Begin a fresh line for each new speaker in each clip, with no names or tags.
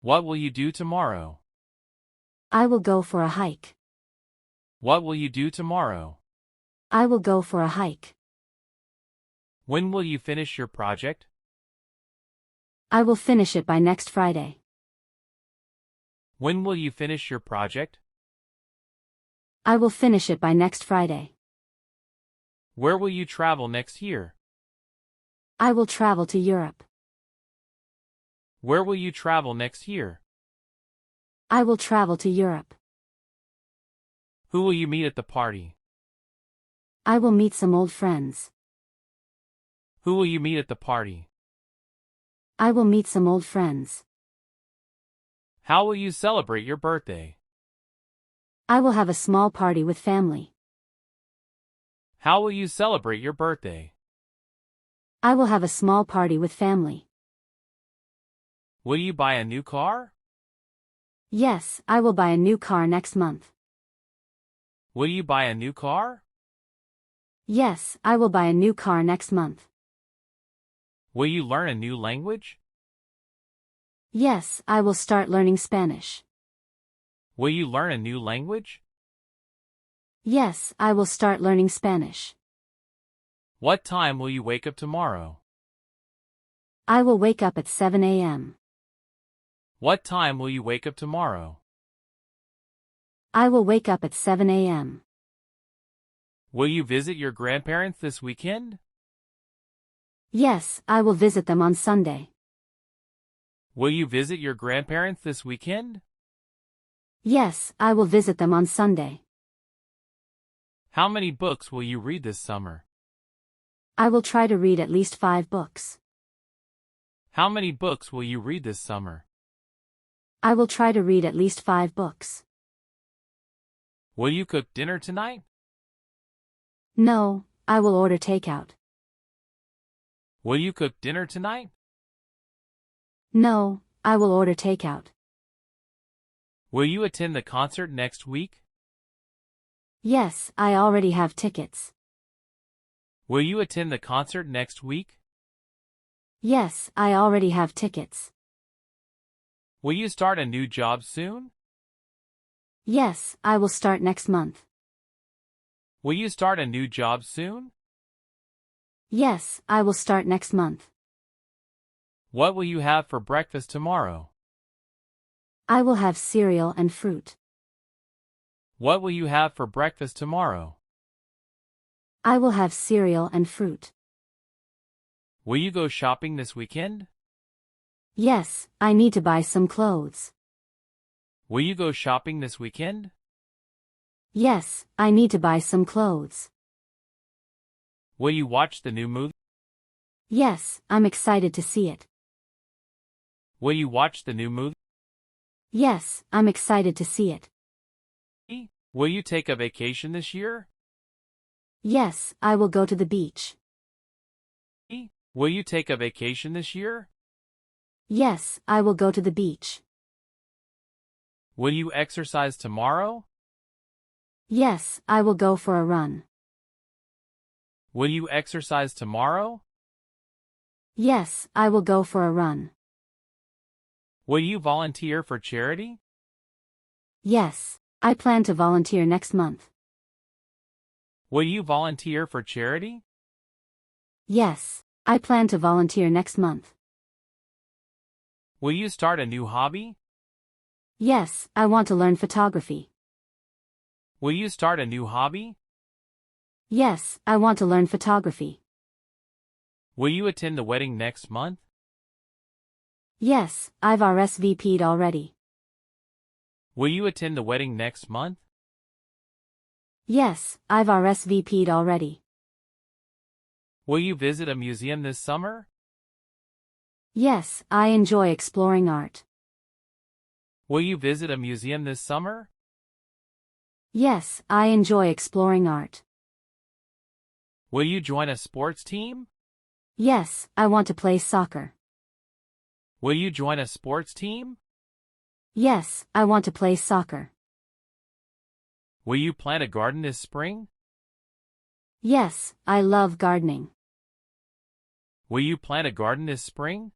What will you do tomorrow?
I will go for a hike.
What will you do tomorrow?
I will go for a hike.
When will you finish your project?
I will finish it by next Friday.
When will you finish your project?
I will finish it by next Friday.
Where will you travel next year?
I will travel to Europe.
Where will you travel next year?
I will travel to Europe.
Who will you meet at the party?
I will meet some old friends.
Who will you meet at the party?
I will meet some old friends.
How will you celebrate your birthday?
I will have a small party with family.
How will you celebrate your birthday?
I will have a small party with family.
Will you buy a new car?
Yes, I will buy a new car next month.
Will you buy a new car?
Yes, I will buy a new car next month.
Will you learn a new language?
Yes, I will start learning Spanish.
Will you learn a new language?
Yes, I will start learning Spanish.
What time will you wake up tomorrow?
I will wake up at 7 a.m.
What time will you wake up tomorrow?
I will wake up at 7 a.m.
Will you visit your grandparents this weekend?
Yes, I will visit them on Sunday.
Will you visit your grandparents this weekend?
Yes, I will visit them on Sunday.
How many books will you read this summer?
I will try to read at least 5 books.
How many books will you read this summer?
I will try to read at least 5 books.
Will you cook dinner tonight?
No, I will order takeout.
Will you cook dinner tonight?
No, I will order takeout.
Will you attend the concert next week?
Yes, I already have tickets.
Will you attend the concert next week?
Yes, I already have tickets.
Will you start a new job soon?
Yes, I will start next month.
Will you start a new job soon?
Yes, I will start next month.
What will you have for breakfast tomorrow?
I will have cereal and fruit.
What will you have for breakfast tomorrow?
I will have cereal and fruit.
Will you go shopping this weekend?
Yes, I need to buy some clothes.
Will you go shopping this weekend?
Yes, I need to buy some clothes.
Will you watch the new movie?
Yes, I'm excited to see it.
Will you watch the new movie?
Yes, I'm excited to see it.
Will you take a vacation this year?
Yes, I will go to the beach.
Will you take a vacation this year?
Yes, I will go to the beach.
Will you exercise tomorrow?
Yes, I will go for a run.
Will you exercise tomorrow?
Yes, I will go for a run.
Will you volunteer for charity?
Yes, I plan to volunteer next month.
Will you volunteer for charity?
Yes, I plan to volunteer next month.
Will you start a new hobby?
Yes, I want to learn photography.
Will you start a new hobby?
Yes, I want to learn photography.
Will you attend the wedding next month?
Yes, I've RSVP'd already.
Will you attend the wedding next month?
Yes, I've RSVP'd already.
Will you visit a museum this summer?
Yes, I enjoy exploring art.
Will you visit a museum this summer?
Yes, I enjoy exploring art.
Will you join a sports team?
Yes, I want to play soccer.
Will you join a sports team?
Yes, I want to play soccer.
Will you plant a garden this spring?
Yes, I love gardening.
Will you plant a garden this spring?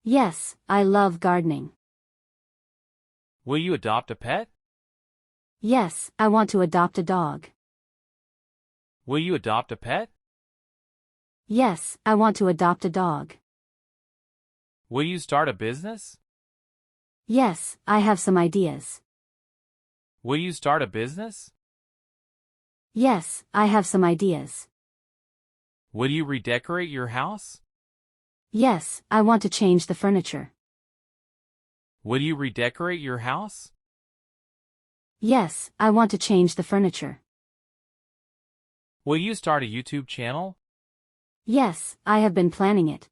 Yes, I love gardening.
Will you adopt a pet?
Yes, I want to adopt a dog.
Will you adopt a pet?
Yes, I want to adopt a dog.
Will you start a business?
Yes, I have some ideas.
Will you start a business?
Yes, I have some ideas.
Will you redecorate your house?
Yes, I want to change the furniture.
Will you redecorate your house?
Yes, I want to change the furniture.
Will you start a YouTube channel?
Yes, I have been planning it.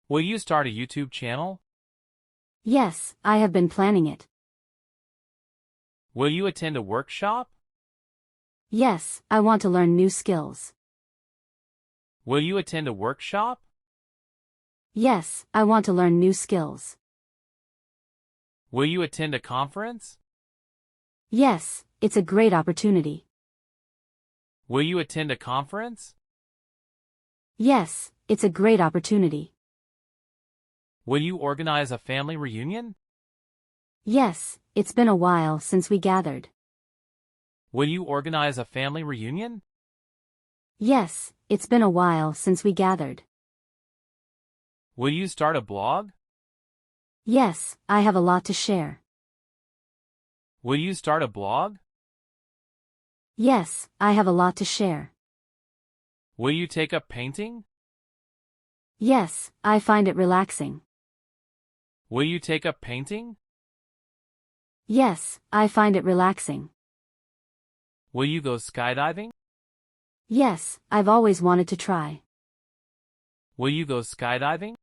Will you start a YouTube channel?
Yes, I have been planning it.
Will you attend a workshop?
Yes, I want to learn new skills.
Will you attend a workshop?
Yes, I want to learn new skills.
Will you attend a conference?
Yes, it's a great opportunity.
Will you attend a conference?
Yes, it's a great opportunity.
Will you organize a family reunion?
Yes, it's been a while since we gathered.
Will you organize a family reunion?
Yes, it's been a while since we gathered.
Will you start a blog?
Yes, I have a lot to share.
Will you start a blog?
Yes, I have a lot to share.
Will you take up painting?
Yes, I find it relaxing.
Will you take up painting?
Yes, I find it relaxing.
Will you go skydiving?
Yes, I've always wanted to try.
Will you go skydiving?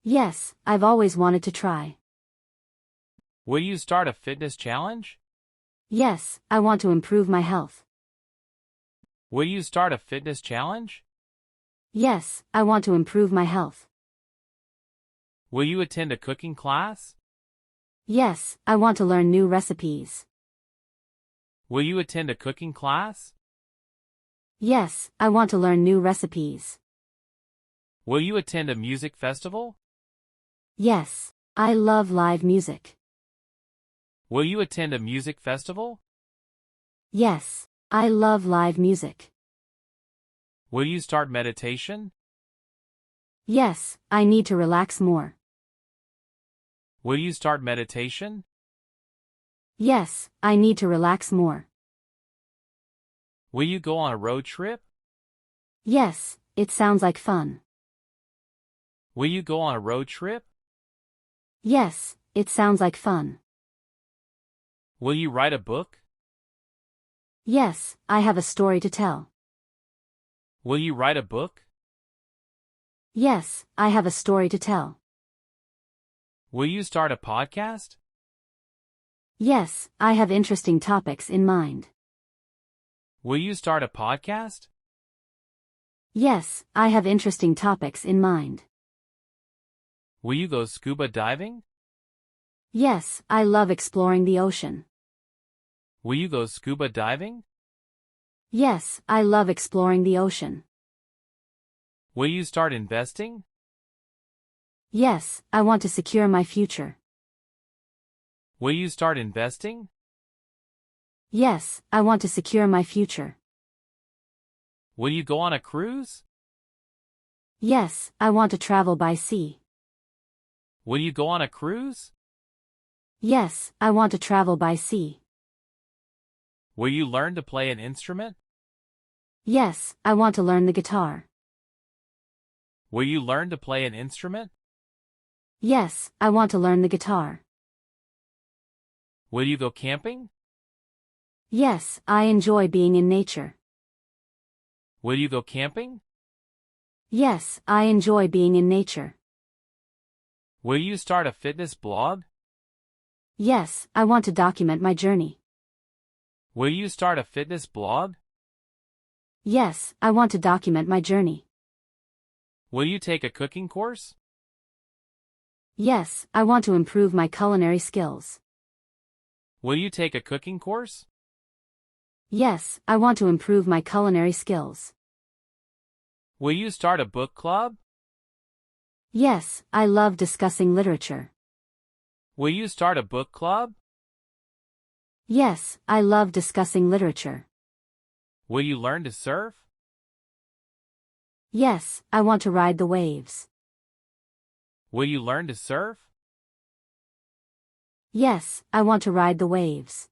Yes, I've always wanted to try.
Will you start a fitness challenge?
Yes, I want to improve my health.
Will you start a fitness challenge?
Yes, I want to improve my health.
Will you attend a cooking class?
Yes, I want to learn new recipes.
Will you attend a cooking class?
Yes, I want to learn new recipes.
Will you attend a music festival?
Yes, I love live music.
Will you attend a music festival?
Yes, I love live music.
Will you start meditation?
Yes, I need to relax more.
Will you start meditation?
Yes, I need to relax more.
Will you go on a road trip?
Yes, it sounds like fun.
Will you go on a road trip?
Yes, it sounds like fun.
Will you write a book?
Yes, I have a story to tell.
Will you write a book?
Yes, I have a story to tell.
Will you start a podcast?
Yes, I have interesting topics in mind.
Will you start a podcast?
Yes, I have interesting topics in mind.
Will you go scuba diving?
Yes, I love exploring the ocean.
Will you go scuba diving?
Yes, I love exploring the ocean.
Will you start investing?
Yes, I want to secure my future.
Will you start investing?
Yes, I want to secure my future.
Will you go on a cruise?
Yes, I want to travel by sea.
Will you go on a cruise?
Yes, I want to travel by sea.
Will you learn to play an instrument?
Yes, I want to learn the guitar.
Will you learn to play an instrument?
Yes, I want to learn the guitar.
Will you go camping?
Yes, I enjoy being in nature.
Will you go camping?
Yes, I enjoy being in nature.
Will you start a fitness blog?
Yes, I want to document my journey.
Will you start a fitness blog?
Yes, I want to document my journey.
Will you take a cooking course?
Yes, I want to improve my culinary skills.
Will you take a cooking course?
Yes, I want to improve my culinary skills.
Will you start a book club?
Yes, I love discussing literature.
Will you start a book club?
Yes, I love discussing literature.
Will you learn to surf?
Yes, I want to ride the waves.
Will you learn to surf?
Yes, I want to ride the waves.